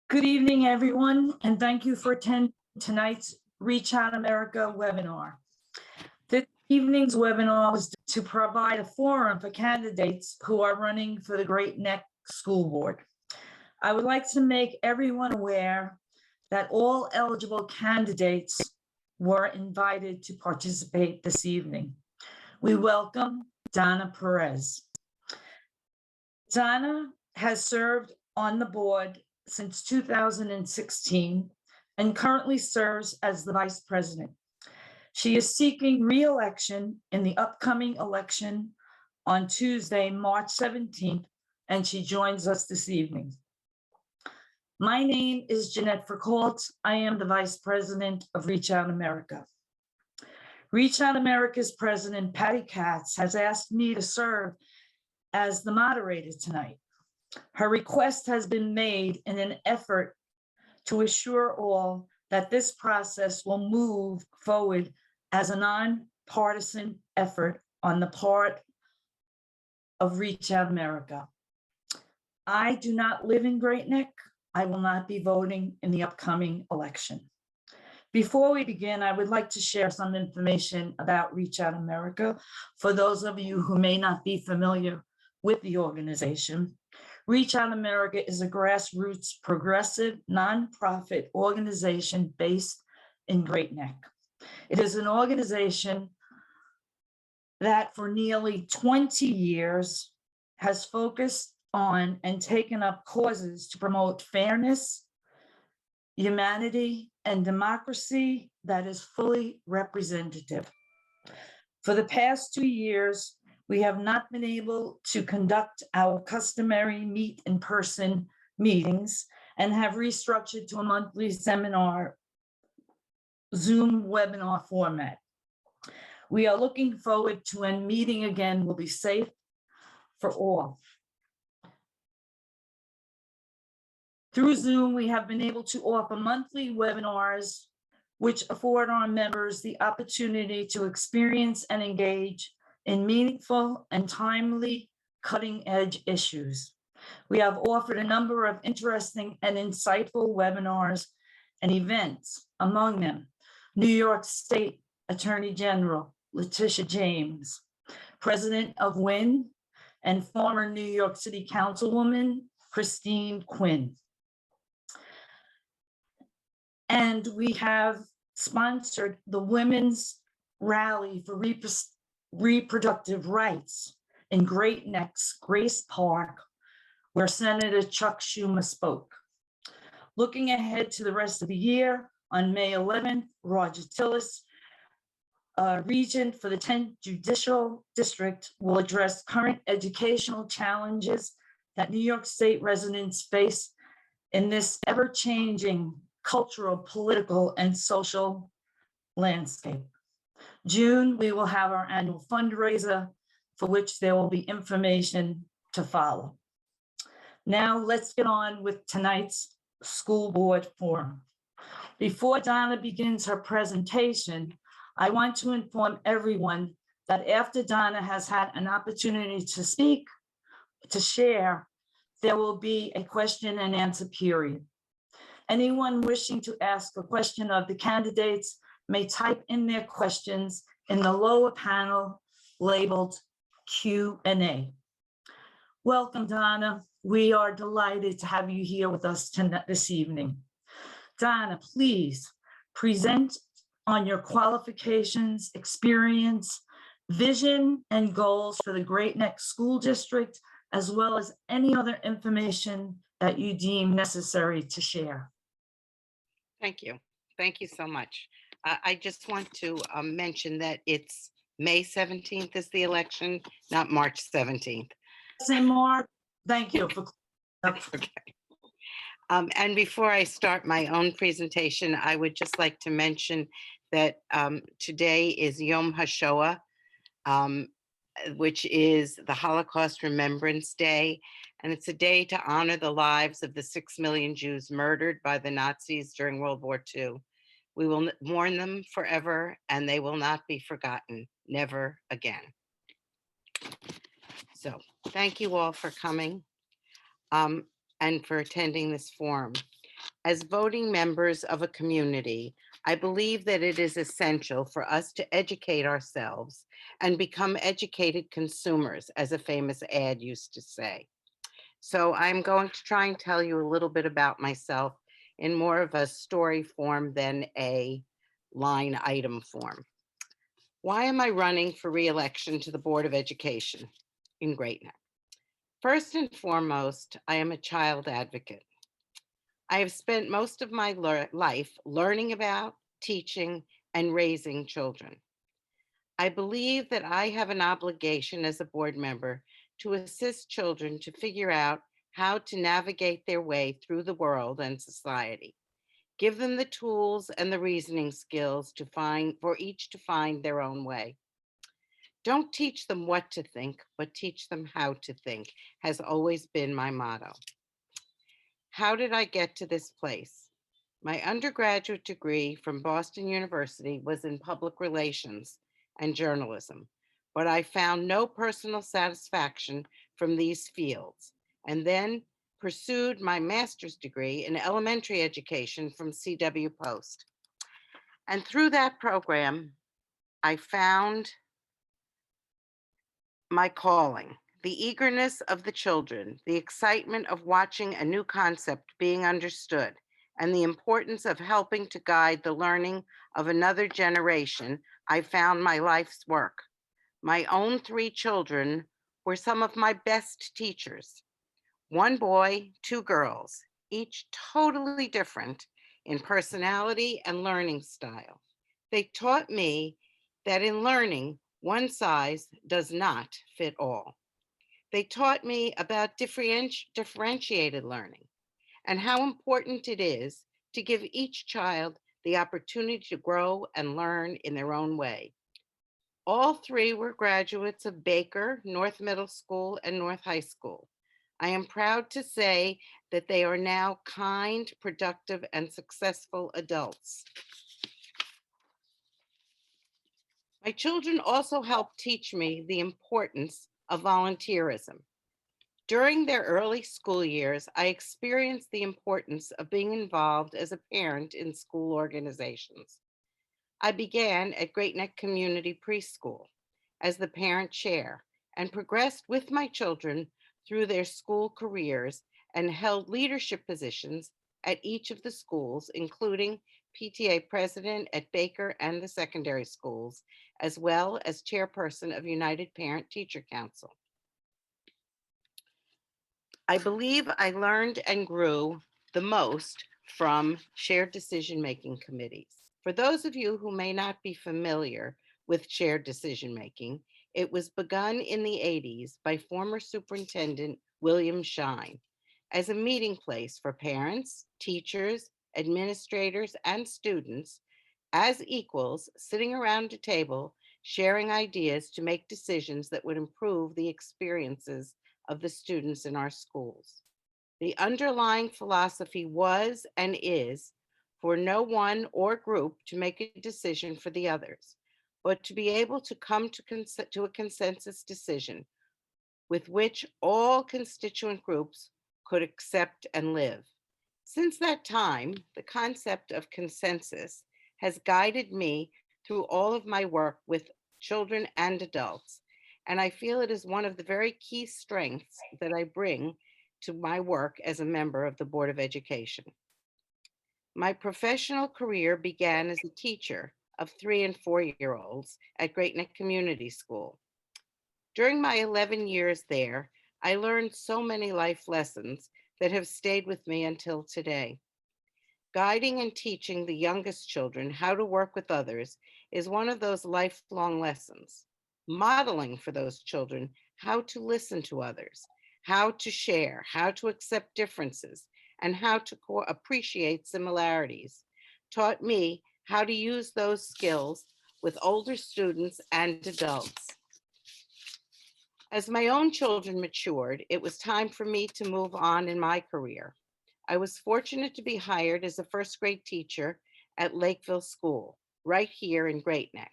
Good evening, everyone, and thank you for attending tonight's Reach Out America webinar. This evening's webinar was to provide a forum for candidates who are running for the Great Neck School Board. I would like to make everyone aware that all eligible candidates were invited to participate this evening. We welcome Donna Peirez. Donna has served on the board since 2016 and currently serves as the vice president. She is seeking re-election in the upcoming election on Tuesday, March 17th, and she joins us this evening. My name is Jeanette Foucault. I am the vice president of Reach Out America. Reach Out America's president, Patty Katz, has asked me to serve as the moderator tonight. Her request has been made in an effort to assure all that this process will move forward as a nonpartisan effort on the part of Reach Out America. I do not live in Great Neck. I will not be voting in the upcoming election. Before we begin, I would like to share some information about Reach Out America for those of you who may not be familiar with the organization. Reach Out America is a grassroots, progressive, nonprofit organization based in Great Neck. It is an organization that for nearly 20 years has focused on and taken up causes to promote fairness, humanity, and democracy that is fully representative. For the past 2 years, we have not been able to conduct our customary meet-in-person meetings and have restructured to a monthly seminar Zoom webinar format. We are looking forward to when meeting again will be safe for all. Through Zoom, we have been able to offer monthly webinars, which afford our members the opportunity to experience and engage in meaningful and timely cutting-edge issues. We have offered a number of interesting and insightful webinars and events, among them New York State Attorney General Letitia James, President of WIN, and former New York City Councilwoman Christine Quinn. And we have sponsored the Women's Rally for Reproductive Rights in Great Neck's Grace Park, where Senator Chuck Schumer spoke. Looking ahead to the rest of the year, on May 11th, Roger Tillis, Regent for the 10th Judicial District, will address current educational challenges that New York State residents face in this ever-changing cultural, political, and social landscape. June, we will have our annual fundraiser for which there will be information to follow. Now let's get on with tonight's school board forum. Before Donna begins her presentation, I want to inform everyone that after Donna has had an opportunity to speak, to share, there will be a question and answer period. Anyone wishing to ask a question of the candidates may type in their questions in the lower panel labeled Q&A. Welcome, Donna. We are delighted to have you here with us this evening. Donna, please present on your qualifications, experience, vision, and goals for the Great Neck School District, as well as any other information that you deem necessary to share. Thank you. Thank you so much. I just want to mention that it's May 17th is the election, not March 17th. Say more. Thank you. Okay. And before I start my own presentation, I would just like to mention that today is Yom HaShoah, which is the Holocaust Remembrance Day. And it's a day to honor the lives of the 6 million Jews murdered by the Nazis during World War II. We will mourn them forever, and they will not be forgotten, never again. So thank you all for coming and for attending this forum. As voting members of a community, I believe that it is essential for us to educate ourselves and become educated consumers, as a famous ad used to say. So I'm going to try and tell you a little bit about myself in more of a story form than a line item form. Why am I running for reelection to the Board of Education in Great Neck? First and foremost, I am a child advocate. I have spent most of my life learning about, teaching, and raising children. I believe that I have an obligation as a board member to assist children to figure out how to navigate their way through the world and society. Give them the tools and the reasoning skills for each to find their own way. Don't teach them what to think, but teach them how to think, has always been my motto. How did I get to this place? My undergraduate degree from Boston University was in public relations and journalism, but I found no personal satisfaction from these fields, and then pursued my master's degree in elementary education from CW Post. And through that program, I found my calling, the eagerness of the children, the excitement of watching a new concept being understood, and the importance of helping to guide the learning of another generation. I found my life's work. My own 3 children were some of my best teachers. 1 boy, 2 girls, each totally different in personality and learning style. They taught me that in learning, one size does not fit all. They taught me about differentiated learning and how important it is to give each child the opportunity to grow and learn in their own way. All 3 were graduates of Baker, North Middle School, and North High School. I am proud to say that they are now kind, productive, and successful adults. My children also helped teach me the importance of volunteerism. During their early school years, I experienced the importance of being involved as a parent in school organizations. I began at Great Neck Community Preschool as the parent chair and progressed with my children through their school careers and held leadership positions at each of the schools, including PTA president at Baker and the secondary schools, as well as chairperson of United Parent Teacher Council. I believe I learned and grew the most from shared decision-making committees. For those of you who may not be familiar with shared decision-making, it was begun in the 80s by former Superintendent William Shine as a meeting place for parents, teachers, administrators, and students as equals sitting around a table, sharing ideas to make decisions that would improve the experiences of the students in our schools. The underlying philosophy was and is for no one or group to make a decision for the others, but to be able to come to a consensus decision with which all constituent groups could accept and live. Since that time, the concept of consensus has guided me through all of my work with children and adults, and I feel it is one of the very key strengths that I bring to my work as a member of the Board of Education. My professional career began as a teacher of 3 and 4-year-olds at Great Neck Community School. During my 11 years there, I learned so many life lessons that have stayed with me until today. Guiding and teaching the youngest children how to work with others is one of those lifelong lessons. Modeling for those children how to listen to others, how to share, how to accept differences, and how to appreciate similarities taught me how to use those skills with older students and adults. As my own children matured, it was time for me to move on in my career. I was fortunate to be hired as a first grade teacher at Lakeville School, right here in Great Neck.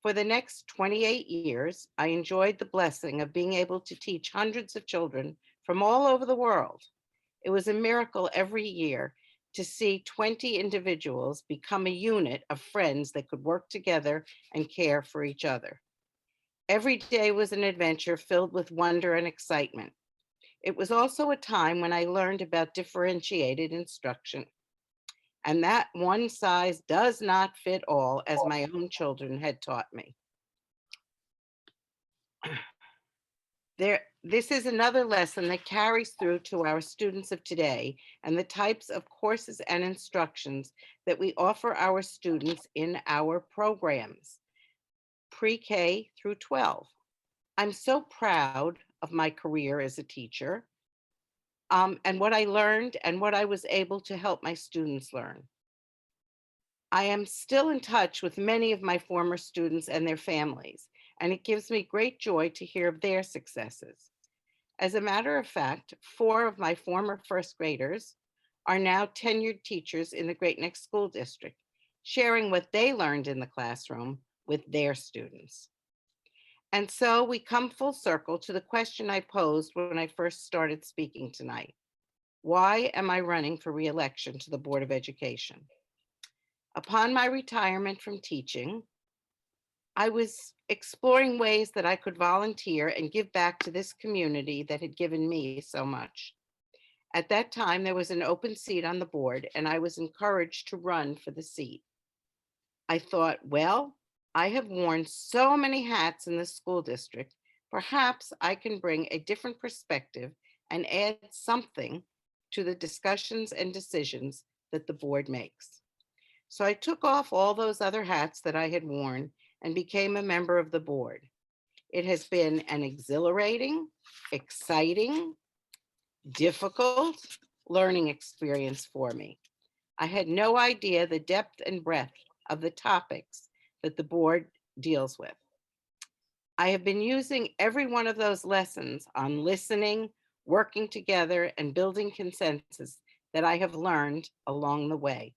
For the next 28 years, I enjoyed the blessing of being able to teach hundreds of children from all over the world. It was a miracle every year to see 20 individuals become a unit of friends that could work together and care for each other. Every day was an adventure filled with wonder and excitement. It was also a time when I learned about differentiated instruction, and that one size does not fit all, as my own children had taught me. This is another lesson that carries through to our students of today and the types of courses and instructions that we offer our students in our programs, pre-K through 12. I'm so proud of my career as a teacher, and what I learned and what I was able to help my students learn. I am still in touch with many of my former students and their families, and it gives me great joy to hear of their successes. As a matter of fact, 4 of my former first graders are now tenured teachers in the Great Neck School District, sharing what they learned in the classroom with their students. And so we come full circle to the question I posed when I first started speaking tonight. Why am I running for re-election to the Board of Education? Upon my retirement from teaching, I was exploring ways that I could volunteer and give back to this community that had given me so much. At that time, there was an open seat on the board, and I was encouraged to run for the seat. I thought, well, I have worn so many hats in the school district, perhaps I can bring a different perspective and add something to the discussions and decisions that the board makes. So I took off all those other hats that I had worn and became a member of the board. It has been an exhilarating, exciting, difficult learning experience for me. I had no idea the depth and breadth of the topics that the board deals with. I have been using every one of those lessons on listening, working together, and building consensus that I have learned along the way.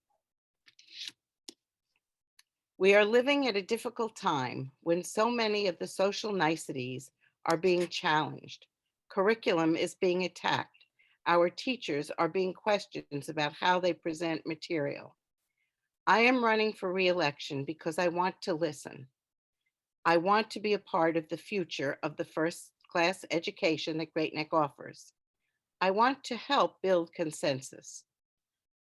We are living at a difficult time when so many of the social niceties are being challenged. Curriculum is being attacked. Our teachers are being questioned about how they present material. I am running for re-election because I want to listen. I want to be a part of the future of the first-class education that Great Neck offers. I want to help build consensus.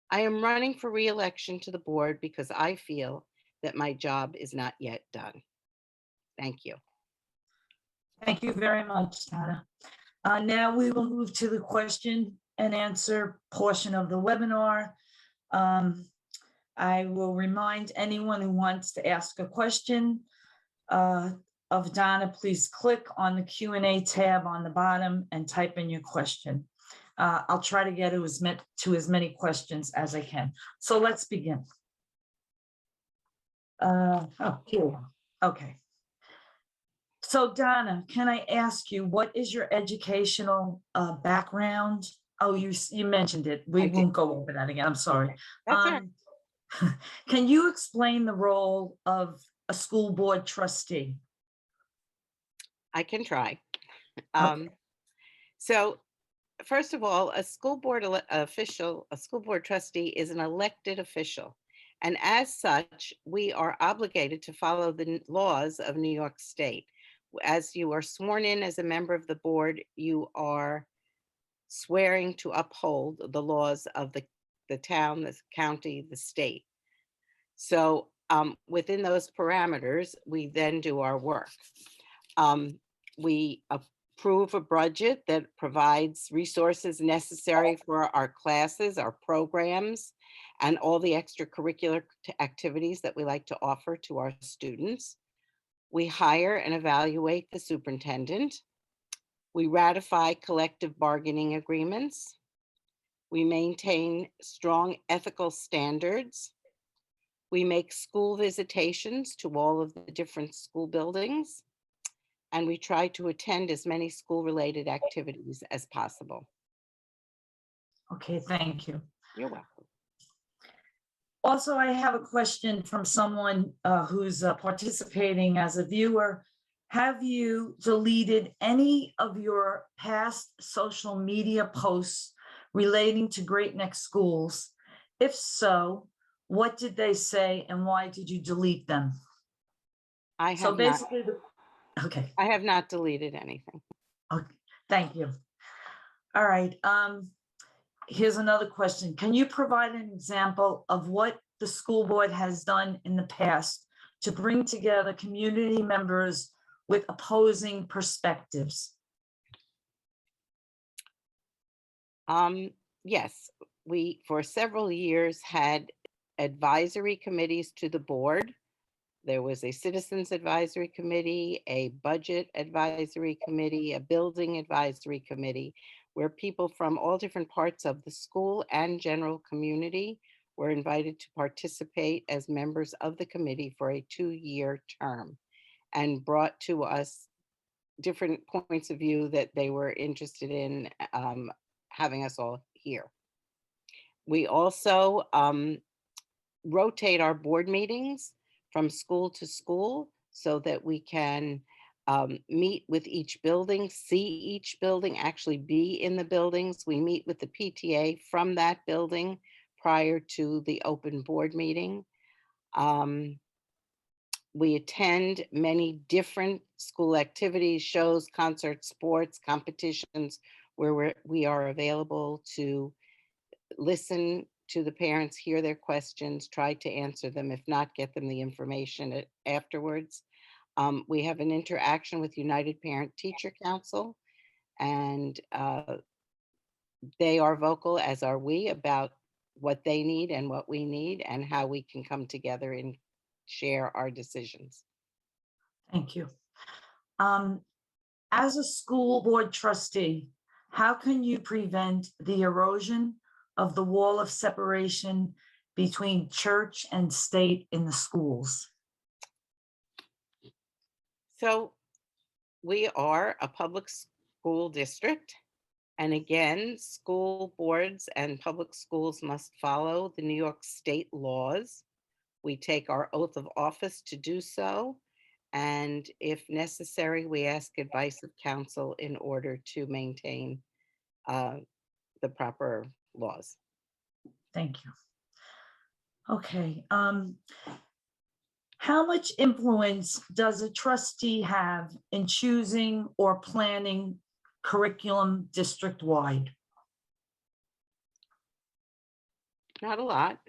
I am running for re-election to the board because I feel that my job is not yet done. Thank you. Thank you very much, Donna. Now we will move to the question and answer portion of the webinar. I will remind anyone who wants to ask a question of Donna, please click on the Q&A tab on the bottom and type in your question. I'll try to get to as many questions as I can. So let's begin. Okay. So Donna, can I ask you, what is your educational background? Oh, you mentioned it. We won't go over that again. I'm sorry. That's all right. Can you explain the role of a school board trustee? I can try. Okay. So first of all, a school board trustee is an elected official. And as such, we are obligated to follow the laws of New York State. As you are sworn in as a member of the board, you are swearing to uphold the laws of the town, the county, the state. So within those parameters, we then do our work. We approve a budget that provides resources necessary for our classes, our programs, and all the extracurricular activities that we like to offer to our students. We hire and evaluate the superintendent. We ratify collective bargaining agreements. We maintain strong ethical standards. We make school visitations to all of the different school buildings. And we try to attend as many school-related activities as possible. Okay, thank you. You're welcome. Also, I have a question from someone who's participating as a viewer. Have you deleted any of your past social media posts relating to Great Neck Schools? If so, what did they say and why did you delete them? I So have not, basically, okay, I have not deleted anything. okay, thank you. All right, here's another question. Can you provide an example of what the school board has done in the past to bring together community members with opposing perspectives? Yes, we, for several years, had advisory committees to the board. There was a citizens advisory committee, a budget advisory committee, a building advisory committee, where people from all different parts of the school and general community were invited to participate as members of the committee for a 2-year term and brought to us different points of view that they were interested in having us all hear. We also rotate our board meetings from school to school so that we can meet with each building, see each building, actually be in the buildings. We meet with the PTA from that building prior to the open board meeting. We attend many different school activities, shows, concerts, sports, competitions, where we are available to listen to the parents, hear their questions, try to answer them, if not, get them the information afterwards. We have an interaction with United Parent Teacher Council, and they are vocal, as are we, about what they need and what we need and how we can come together and share our decisions. Thank you. As a school board trustee, how can you prevent the erosion of the wall of separation between church and state in the schools? So we are a public school district. And again, school boards and public schools must follow the New York state laws. We take our oath of office to do so. And if necessary, we ask advice of counsel in order to maintain the proper laws. Thank you. Okay. How much influence does a trustee have in choosing or planning curriculum district-wide? Not a lot.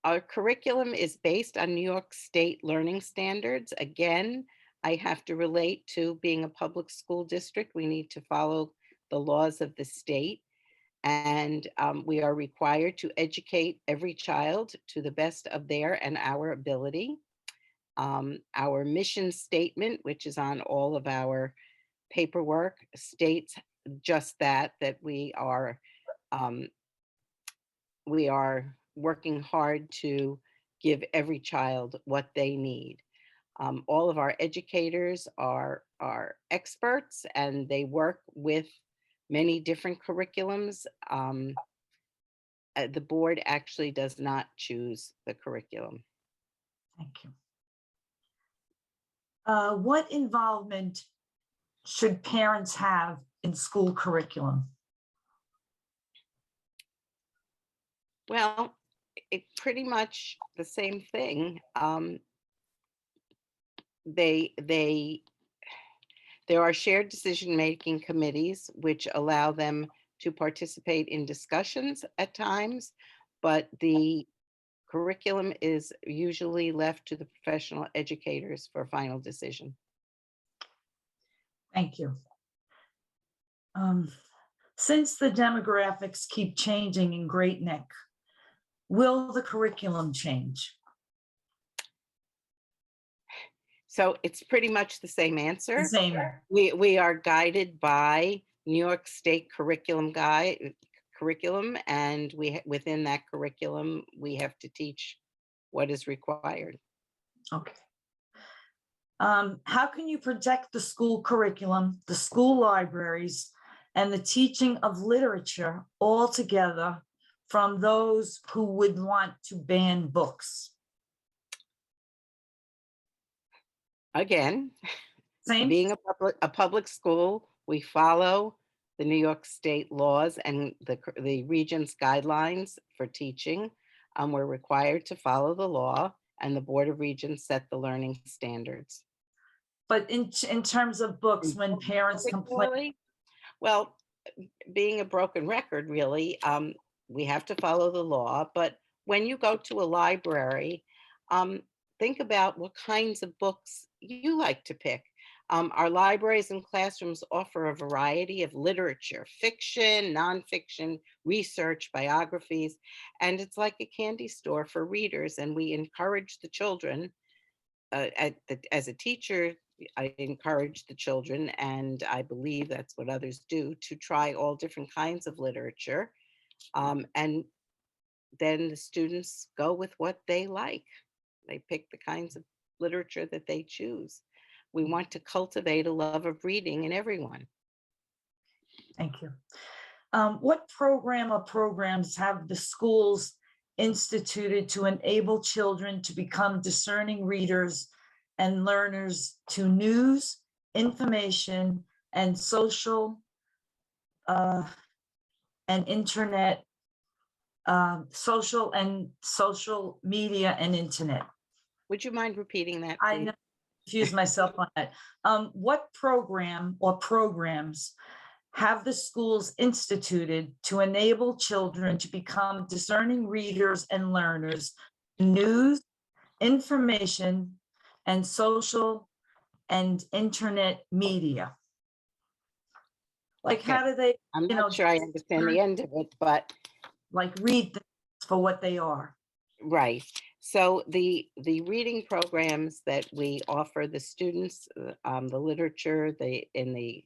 Our curriculum is based on New York State learning standards. Again, I have to relate to being a public school district. We need to follow the laws of the state. And we are required to educate every child to the best of their and our ability. Our mission statement, which is on all of our paperwork, states just that we are working hard to give every child what they need. All of our educators are experts and they work with many different curriculums. The board actually does not choose the curriculum. Thank you. What involvement should parents have in school curriculum? Well, it pretty much the same thing. There are shared decision-making committees which allow them to participate in discussions at times, but the curriculum is usually left to the professional educators for final decision. Thank you. Since the demographics keep changing in Great Neck, will the curriculum change? So it's pretty much the same answer. Same. We are guided by New York State curriculum, and within that curriculum, we have to teach what is required. Okay. How can you protect the school curriculum, the school libraries, and the teaching of literature all together from those who would want to ban books? Again, Same. being a public school, we follow the New York State laws and the Regents guidelines for teaching. We're required to follow the law, and the Board of Regents set the learning standards. But in terms of books, when parents complain, Particularly, well, being a broken record, really, we have to follow the law. But when you go to a library, um, think about what kinds of books you like to pick. Our libraries and classrooms offer a variety of literature, fiction, nonfiction, research, biographies, and it's like a candy store for readers. And we encourage the children, as a teacher, I encourage the children, and I believe that's what others do, to try all different kinds of literature. And then the students go with what they like. They pick the kinds of literature that they choose. We want to cultivate a love of reading in everyone. thank you. What program or programs have the schools instituted to enable children to become discerning readers and learners to news, information, and social and internet, social media and internet? Would you mind repeating that, I please? know, confuse myself on that. What program or programs have the schools instituted to enable children to become discerning readers and learners, news, information, and social and internet media? Like, how Okay. do they, I'm not sure I understand the end of it, but like, read things for what they are? right. So the reading programs that we offer the students, the literature, in the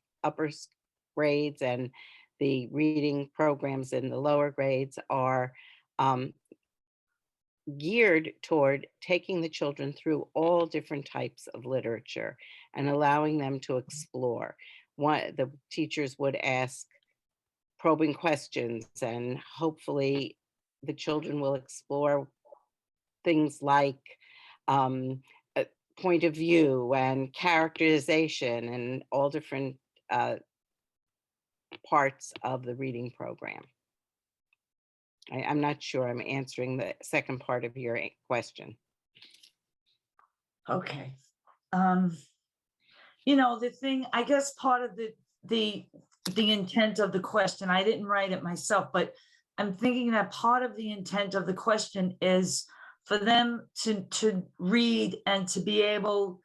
grades, and the reading programs in the lower grades are um, geared toward taking the children through all different types of literature and allowing them to explore. The teachers would ask probing questions, and hopefully the children will explore things like um, a point of view and characterization and all different uh, parts of the reading program. I'm not sure I'm answering the second part of your question. Okay. The thing, I guess part of the intent of the question, I didn't write it myself, but I'm thinking that part of the intent of the question is for them to read and to be able,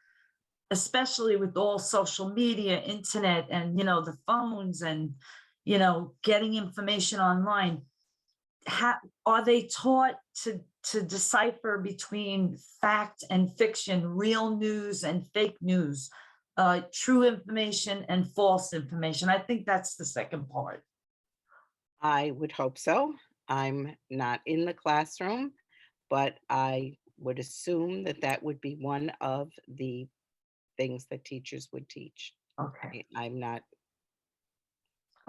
especially with all social media, internet, and the phones, and getting information online. Are they taught to decipher between fact and fiction, real news and fake news, true information and false information? I think that's the second part. I would hope so. I'm not in the classroom, but I would assume that that would be one of the things that teachers would teach. Okay. I'm not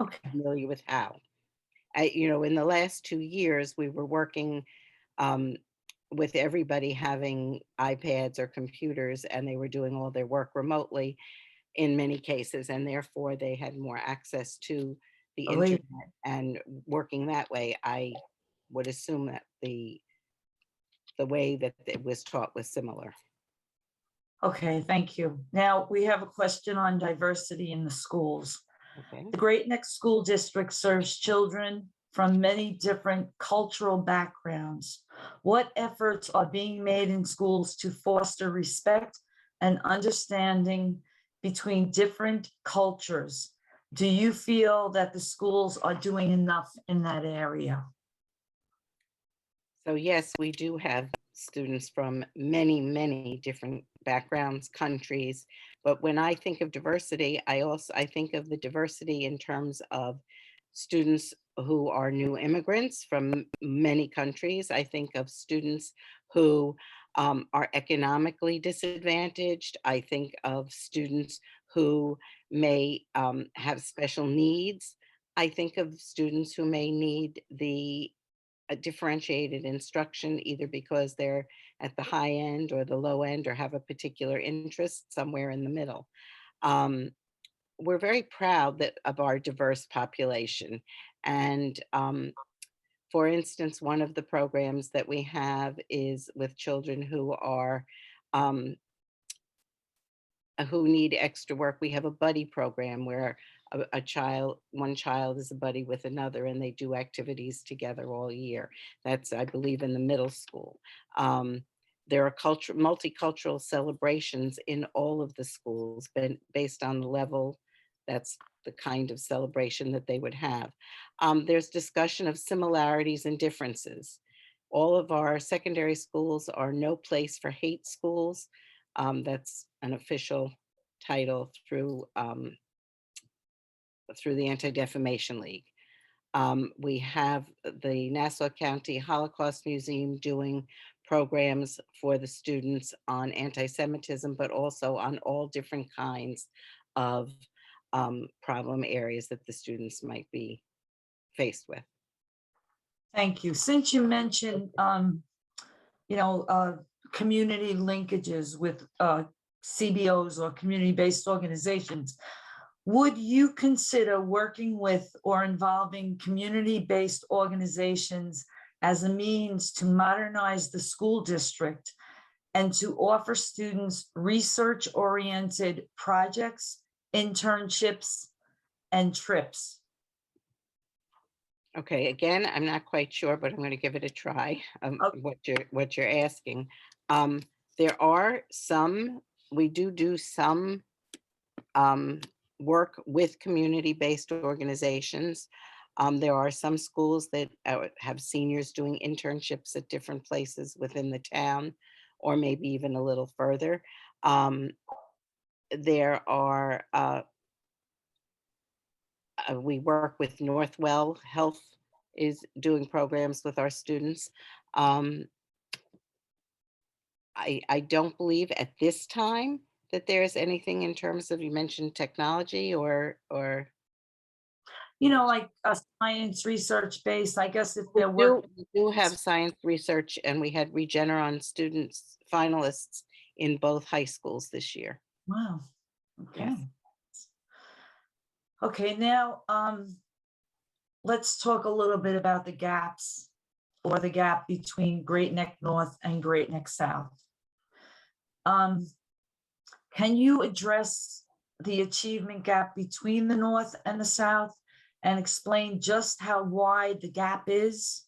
Okay. familiar with how. In the last 2 years, we were working um, with everybody having iPads or computers, and they were doing all their work remotely in many cases, and therefore they had more access to the Believe. internet and working that way. I would assume that the way that it was taught was similar. Okay, thank you. Now we have a question on diversity in the schools. Okay. The Great Neck School District serves children from many different cultural backgrounds. What efforts are being made in schools to foster respect and understanding between different cultures? Do you feel that the schools are doing enough in that area? So yes, we do have students from many, many different backgrounds, countries. But when I think of diversity, I think of the diversity in terms of students who are new immigrants from many countries. I think of students who are economically disadvantaged. I think of students who may have special needs. I think of students who may need the a differentiated instruction, either because they're at the high end or the low end, or have a particular interest somewhere in the middle. Um, we're very proud of our diverse population. And for instance, one of the programs that we have is with children um, who need extra work. We have a buddy program where one child is a buddy with another, and they do activities together all year. That's, I believe, in the middle school. There are multicultural celebrations in all of the schools, based on the level. That's the kind of celebration that they would have. There's discussion of similarities and differences. All of our secondary schools are no place for hate schools. That's an official title through the Anti-Defamation League. We have the Nassau County Holocaust Museum doing programs for the students on anti-Semitism, but also on all different kinds of problem areas that the students might be faced with. Thank you. Since you mentioned, community linkages with CBOs or community-based organizations, would you consider working with or involving community-based organizations as a means to modernize the school district and to offer students research-oriented projects, internships, and trips? Okay, again, I'm not quite sure, but I'm going to give it a try. Okay. What you're asking. There are some, we do some work with community-based organizations. There are some schools that have seniors doing internships at different places within the town, or maybe even a little further. There are we work with Northwell Health is doing programs with our students. I don't believe at this time that there's anything in terms of, you mentioned technology or Like a science research base, I guess if we they're working. do have science research, and we had Regeneron students finalists in both high schools this year. Wow, Yes. okay. Okay, now, let's talk a little bit about the gaps or the gap between Great Neck North and Great Neck South. Can you address the achievement gap between the North and the South and explain just how wide the gap is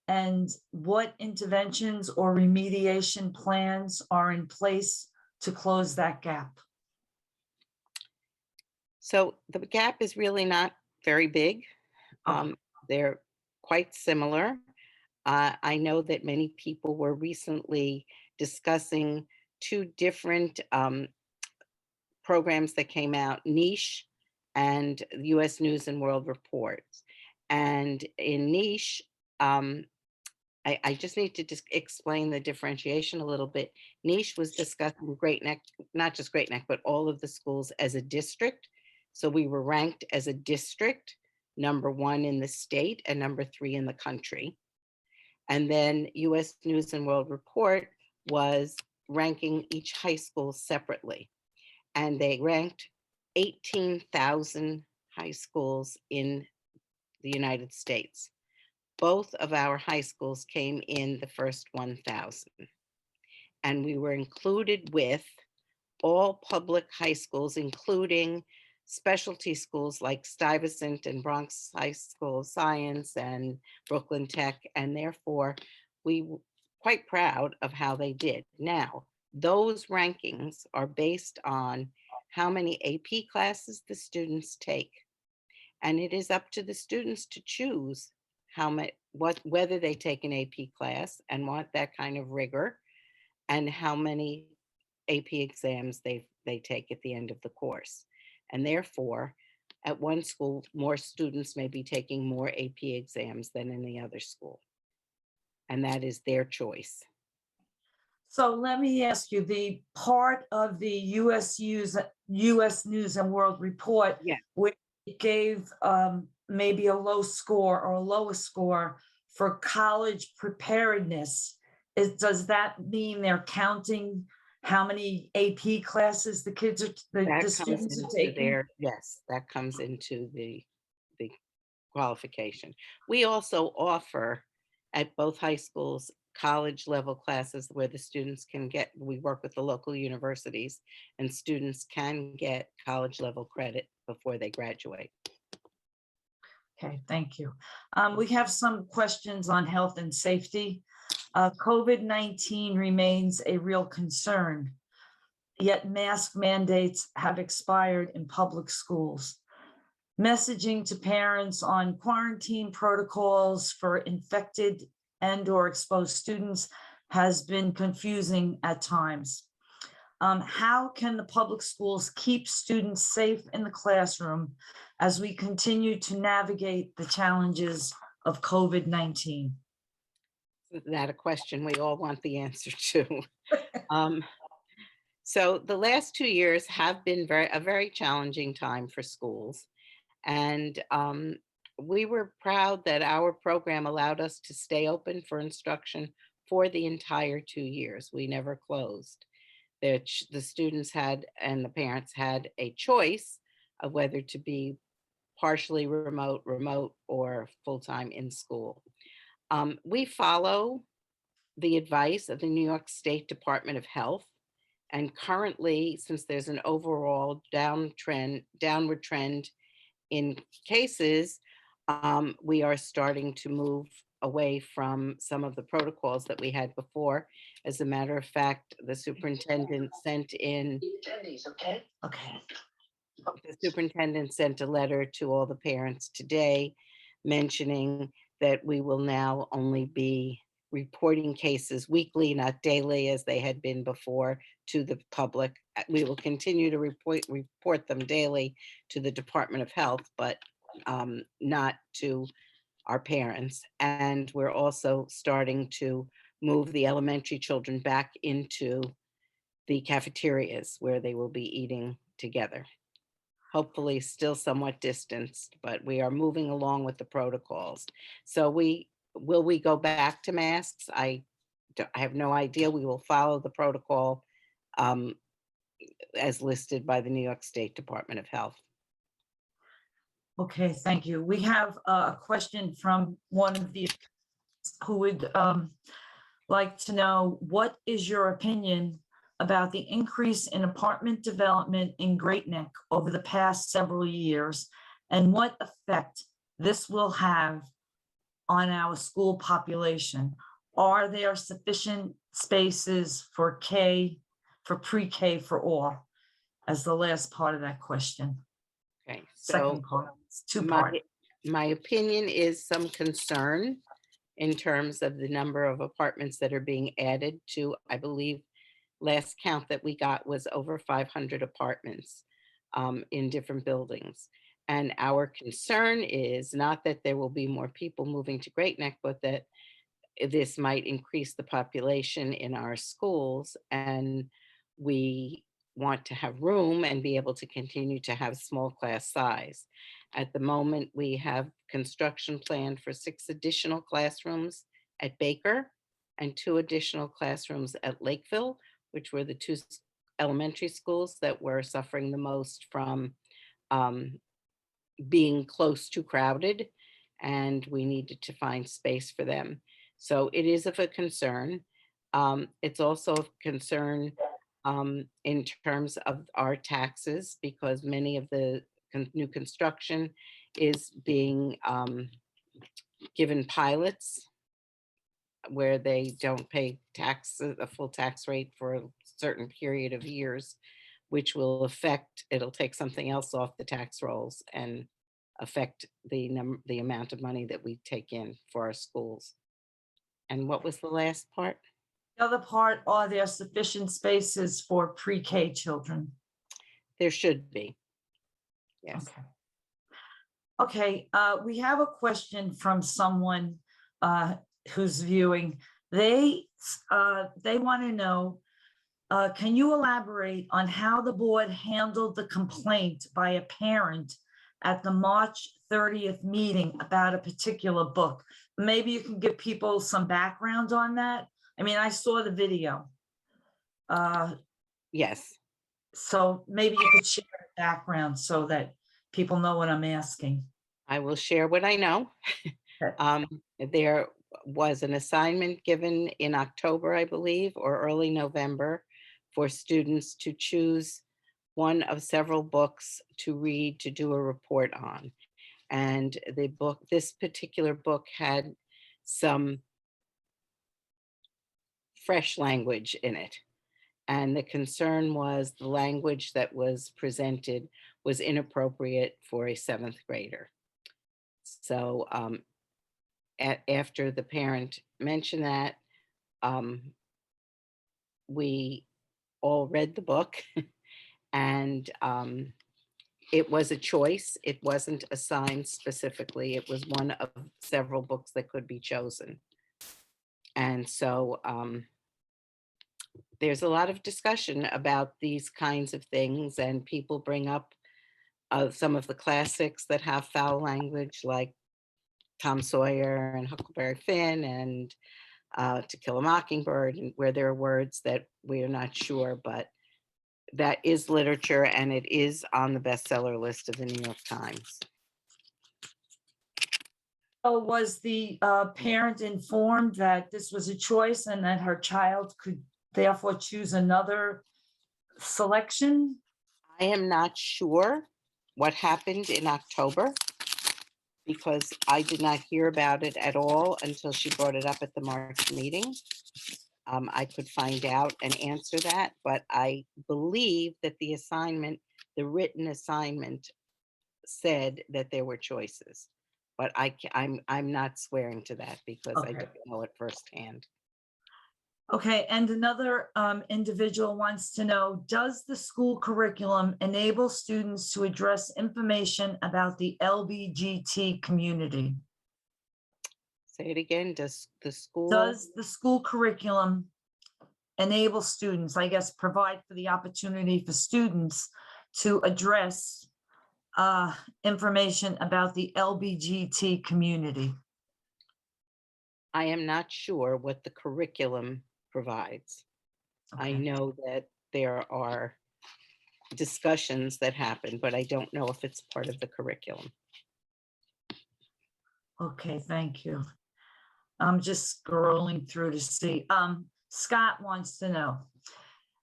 and what interventions or remediation plans are in place to close that gap? So the gap is really not very big. Okay. They're quite similar. I know that many people were recently discussing two different programs that came out, Niche and US News and World Reports. And in Niche, I just need to just explain the differentiation a little bit. Niche was discussing Great Neck, not just Great Neck, but all of the schools as a district. So we were ranked as a district, #1 in the state and #3 in the country. And then US News and World Report was ranking each high school separately. And they ranked 18,000 high schools in the United States. Both of our high schools came in the first 1,000. And we were included with all public high schools, including specialty schools like Stuyvesant and Bronx High School of Science and Brooklyn Tech. And therefore, we were quite proud of how they did. Now, those rankings are based on how many AP classes the students take. And it is up to the students to choose whether they take an AP class and want that kind of rigor, and how many AP exams they take at the end of the course. And therefore, at one school, more students may be taking more AP exams than in the other school. And that is their choice. So let me ask you, the part of the US News and World Report, Yeah. where it gave maybe a low score or a lower score for college preparedness, does that mean they're counting how many AP classes the kids are, the That comes students are into taking? yes, that comes into the qualification. We also offer at both high schools, college level classes where the students can get, we work with the local universities and students can get college level credit before they graduate. Okay, thank you. We have some questions on health and safety. COVID-19 remains a real concern, yet mask mandates have expired in public schools. Messaging to parents on quarantine protocols for infected and/or exposed students has been confusing at times. How can the public schools keep students safe in the classroom as we continue to navigate the challenges of COVID-19? Is that a question we all want the answer to? Um, so the last 2 years have been a very challenging time for schools. And we were proud that our program allowed us to stay open for instruction for the entire 2 years. We never closed. The students had and the parents had a choice of whether to be partially remote, or full-time in school. We follow the advice of the New York State Department of Health. And currently, since there's an overall downward trend in cases, we are starting to move away from some of the protocols that we had before. As a matter of fact, the superintendent sent a letter to all the parents today mentioning that we will now only be reporting cases weekly, not daily, as they had been before, to the public. We will continue to report them daily to the Department of Health, but not to our parents. And we're also starting to move the elementary children back into the cafeterias where they will be eating together. Hopefully still somewhat distanced, but we are moving along with the protocols. So will we go back to masks? I have no idea. We will follow the protocol as listed by the New York State Department of Health. Okay, thank you. We have a question from one of the who would like to know, what is your opinion about the increase in apartment development in Great Neck over the past several years, and what effect this will have on our school population? Are there sufficient spaces for pre-K for all? As the last part of that question. Okay, Second so part, it's two-part. my opinion is some concern in terms of the number of apartments that are being added to, I believe, last count that we got was over 500 apartments in different buildings. And our concern is not that there will be more people moving to Great Neck, but that this might increase the population in our schools. And we want to have room and be able to continue to have small class size. At the moment, we have construction planned for 6 additional classrooms at Baker and 2 additional classrooms at Lakeville, which were the 2 elementary schools that were suffering the most from being close to crowded, and we needed to find space for them. So it is of a concern. It's also of concern in terms of our taxes, because many of the new construction is being given pilots where they don't pay a full tax rate for a certain period of years, which will affect, it'll take something else off the tax rolls and affect the amount of money that we take in for our schools. And what was the last part? The other part, are there sufficient spaces for pre-K children? There should be. Yes. Okay, we have a question from someone who's viewing. They want to know, can you elaborate on how the board handled the complaint by a parent at the March 30th meeting about a particular book? Maybe you can give people some background on that. I mean, I saw the video. Yes, So maybe you could share the background so that people know what I'm asking. I will share what I know. Okay. There was an assignment given in October, I believe, or early November, for students to choose one of several books to read, to do a report on. And this particular book had some fresh language in it. And the concern was the language that was presented was inappropriate for a seventh grader. So after the parent mentioned that, we all read the book and it was a choice. It wasn't assigned specifically. It was one of several books that could be chosen. And so there's a lot of discussion about these kinds of things, and people bring up some of the classics that have foul language, like Tom Sawyer and Huckleberry Finn and To Kill a Mockingbird, and where there are words that we are not sure, but that is literature and it is on the bestseller list of the New York Times. So was the parent informed that this was a choice and that her child could therefore choose another selection? I am not sure what happened in October because I did not hear about it at all until she brought it up at the March meeting. I could find out and answer that, but I believe that the assignment, the written assignment, said that there were choices, but I'm not swearing to that because I Okay. don't know it firsthand. Okay, and another individual wants to know, does the school curriculum enable students to address information about the LBGT community? Say it again. Does the school? Does the school curriculum enable students, I guess, provide for the opportunity for students to address information about the LBGT community? I am not sure what the curriculum provides. I Okay. know that there are discussions that happen, but I don't know if it's part of the curriculum. Okay, thank you. I'm just scrolling through to see. Scott wants to know,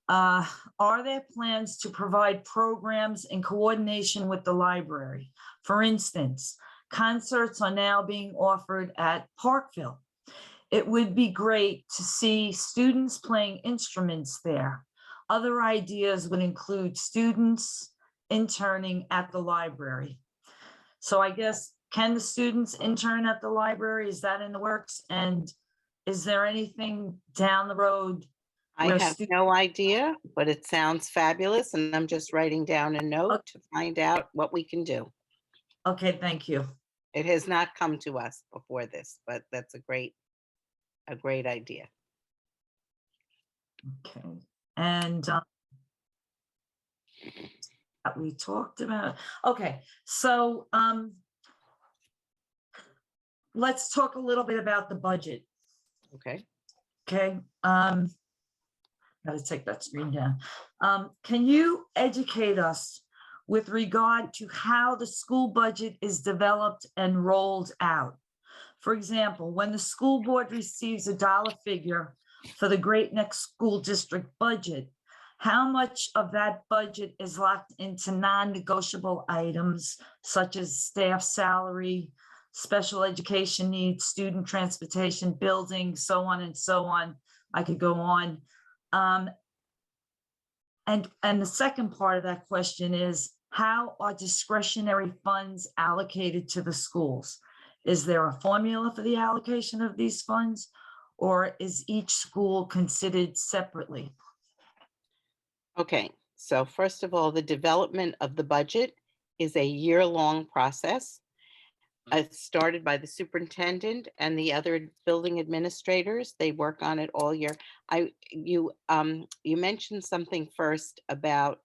are there plans to provide programs in coordination with the library? For instance, concerts are now being offered at Parkville. It would be great to see students playing instruments there. Other ideas would include students interning at the library. So I guess, can the students intern at the library? Is that in the works? And is there anything down the road? I where have no idea, but it sounds fabulous, and I'm just writing down a note to find out what we can do. Okay, thank you. It has not come to us before this, but that's a great idea. Okay, and we talked about, okay, so let's talk a little bit about the budget. Okay. Okay, gotta take that screen down. Can you educate us with regard to how the school budget is developed and rolled out? For example, when the school board receives a dollar figure for the Great Neck School District budget, how much of that budget is locked into non-negotiable items such as staff salary, special education needs, student transportation, building, so on and so on? I could go on. And the second part of that question is, how are discretionary funds allocated to the schools? Is there a formula for the allocation of these funds, or is each school considered separately? Okay, so first of all, the development of the budget is a year-long process. It's started by the superintendent and the other building administrators. They work on it all year. You mentioned something first about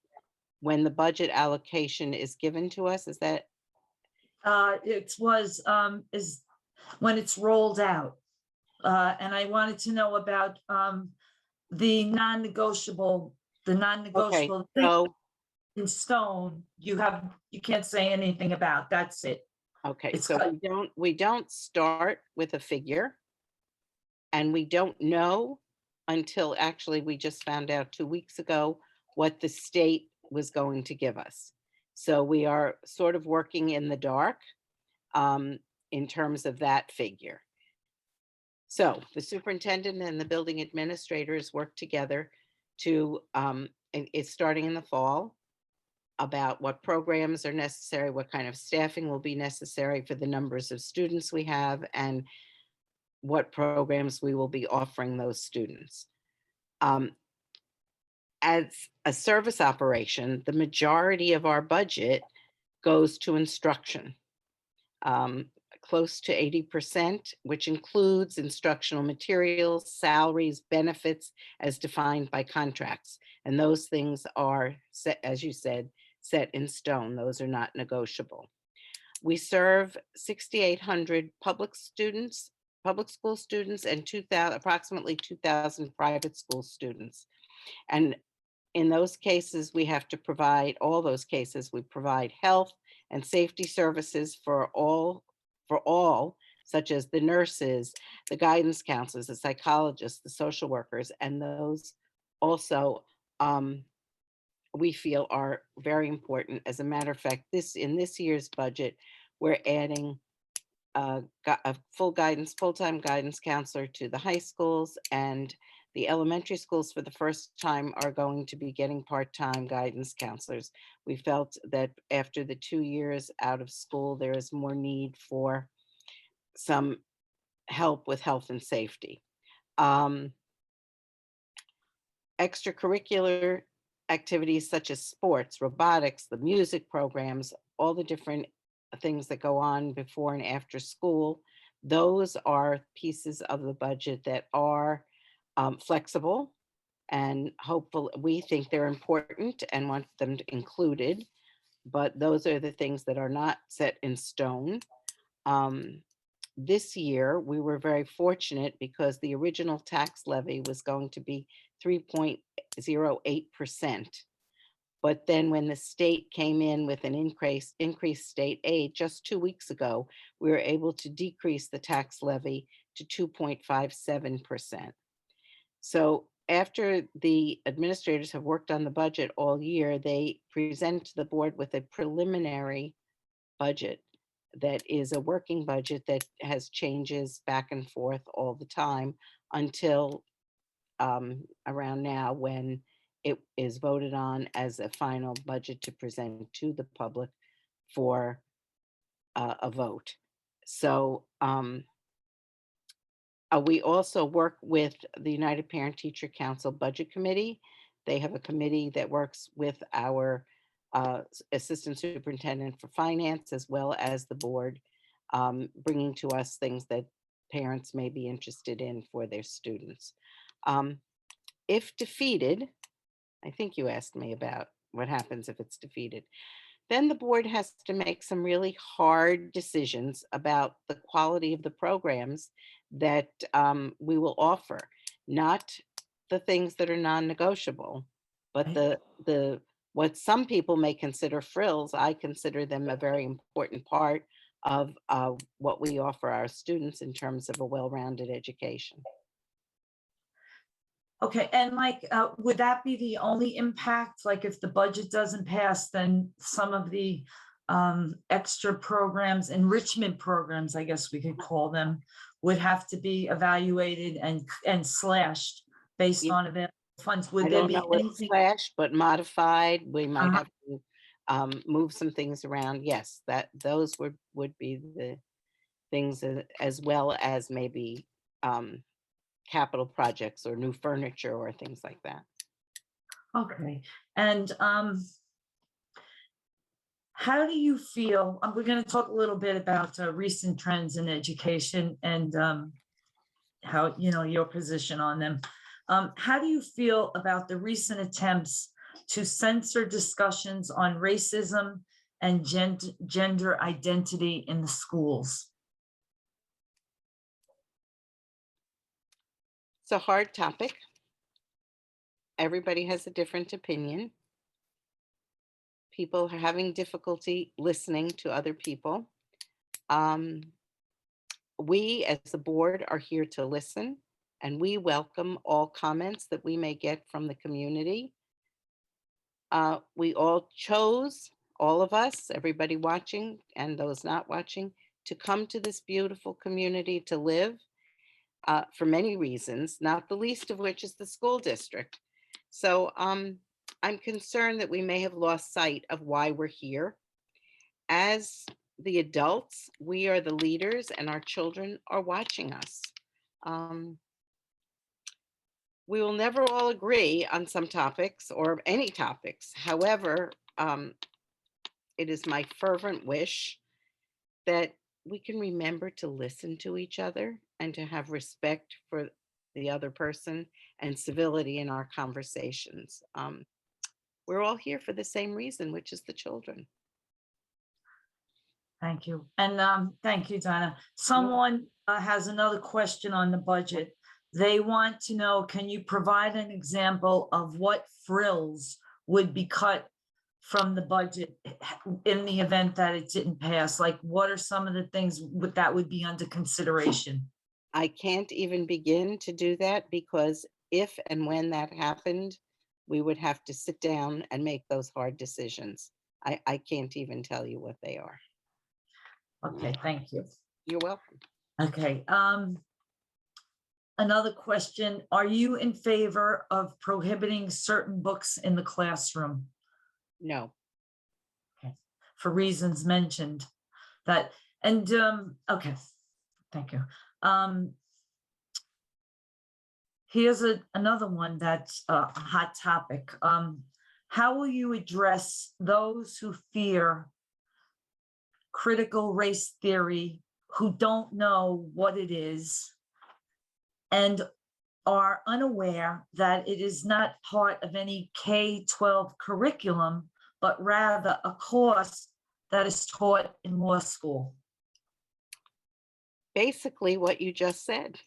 when the budget allocation is given to us. Is that? Is when it's rolled out. And I wanted to know about the non-negotiable the Okay, non-negotiable thing so, in stone, you can't say anything about, that's it. okay, It's so cut. we don't start with a figure, and we don't know until actually we just found out 2 weeks ago what the state was going to give us. So we are sort of working in the dark in terms of that figure. So the superintendent and the building administrators work together to, and it's starting in the fall, about what programs are necessary, what kind of staffing will be necessary for the numbers of students we have, and what programs we will be offering those students. As a service operation, the majority of our budget goes to instruction. Close to 80%, which includes instructional materials, salaries, benefits as defined by contracts. And those things are set, as you said, set in stone. Those are not negotiable. We serve 6,800 public school students, and approximately 2,000 private school students. And in those cases, we have to provide, all those cases, we provide health and safety services for all, such as the nurses, the guidance counselors, the psychologists, the social workers, and those also we feel are very important. As a matter of fact, in this year's budget, we're adding a full-time guidance counselor to the high schools, and the elementary schools for the first time are going to be getting part-time guidance counselors. We felt that after the 2 years out of school, there is more need for some help with health and safety. Extracurricular activities such as sports, robotics, the music programs, all the different things that go on before and after school, those are pieces of the budget that are flexible, and hopeful. We think they're important and want them included, but those are the things that are not set in stone. This year, we were very fortunate because the original tax levy was going to be 3.08%. But then when the state came in with an increased state aid just 2 weeks ago, we were able to decrease the tax levy to 2.57%. So after the administrators have worked on the budget all year, they present to the board with a preliminary budget that is a working budget that has changes back and forth all the time until around now, when it is voted on as a final budget to present to the public for a vote. So we also work with the United Parent Teacher Council Budget Committee. They have a committee that works with our Assistant Superintendent for Finance, as well as the board, bringing to us things that parents may be interested in for their students. If defeated, I think you asked me about what happens if it's defeated, then the board has to make some really hard decisions about the quality of the programs that we will offer, not the things that are non-negotiable, but the what some people may consider frills. I consider them a very important part of what we offer our students in terms of a well-rounded education. Okay, and like, would that be the only impact? Like, if the budget doesn't pass, then some of the extra programs, enrichment programs, I guess we could call them, would have to be evaluated and slashed based Yeah. on available funds. I Would there don't be know what anything? slash, but modified, we might Uh-huh. have to move some things around. Yes, those would be the things, as well as maybe capital projects or new furniture or things like that. Okay, and how do you feel? We're going to talk a little bit about recent trends in education and how, your position on them. How do you feel about the recent attempts to censor discussions on racism and gender identity in the schools? It's a hard topic. everybody has a different opinion. People are having difficulty listening to other people. Um, we as a board are here to listen, and we welcome all comments that we may get from the community. We all chose, all of us, everybody watching and those not watching, to come to this beautiful community to live for many reasons, not the least of which is the school district. So I'm concerned that we may have lost sight of why we're here. As the adults, we are the leaders and our children are watching us. We will never all agree on some topics or any topics. However, it is my fervent wish that we can remember to listen to each other and to have respect for the other person and civility in our conversations. We're all here for the same reason, which is the children. Thank you. And thank you, Donna. Someone has another question on the budget. They want to know, can you provide an example of what frills would be cut from the budget in the event that it didn't pass? Like, what are some of the things that would be under consideration? I can't even begin to do that, because if and when that happened, we would have to sit down and make those hard decisions. I can't even tell you what they are. Okay, thank you. You're welcome. Okay, another question, are you in favor of prohibiting certain books in the classroom? No. Okay, for reasons mentioned that, and okay, thank you. Here's another one that's a hot topic. How will you address those who fear critical race theory, who don't know what it is and are unaware that it is not part of any K-12 curriculum, but rather a course that is taught in law school? Basically what you just said.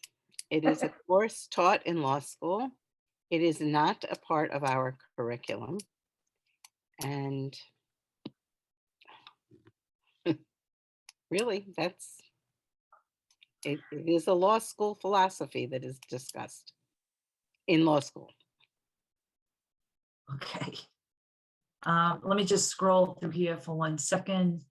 It is a course taught in law school. It is not a part of our curriculum. And really, it is a law school philosophy that is discussed in law school. Okay. Let me just scroll through here for 1 second.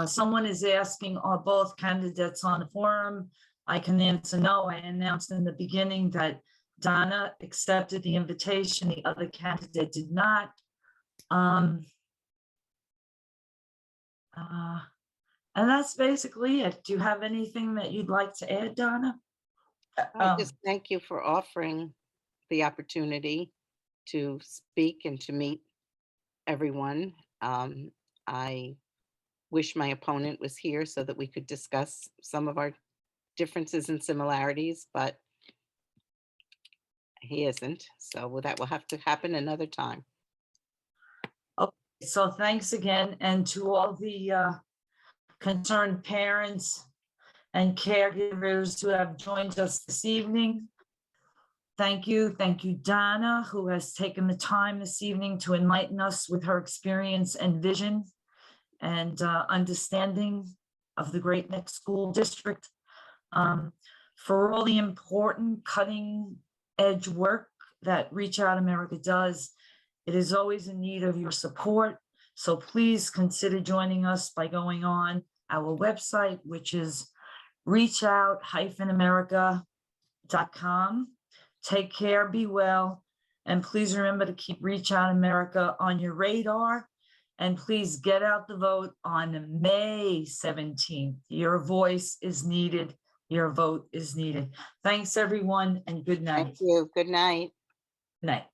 Someone is asking, are both candidates on the forum? I can answer no. I announced in the beginning that Donna accepted the invitation. The other candidate did not. And that's basically it. Do you have anything that you'd like to add, Donna? I just thank you for offering the opportunity to speak and to meet everyone. I wish my opponent was here so that we could discuss some of our differences and similarities, but he isn't. So that will have to happen another time. Okay, so thanks again. And to all the concerned parents and caregivers who have joined us this evening, thank you. Thank you, Donna, who has taken the time this evening to enlighten us with her experience and vision and understanding of the Great Neck School District, for all the important cutting edge work that Reach Out America does. It is always in need of your support. So please consider joining us by going on our website, which is reachout-america.com. Take care, be well, and please remember to keep Reach Out America on your radar. And please get out the vote on May 17th. Your voice is needed. Your vote is needed. Thanks, everyone, and good night. Thank you. Good night. Night.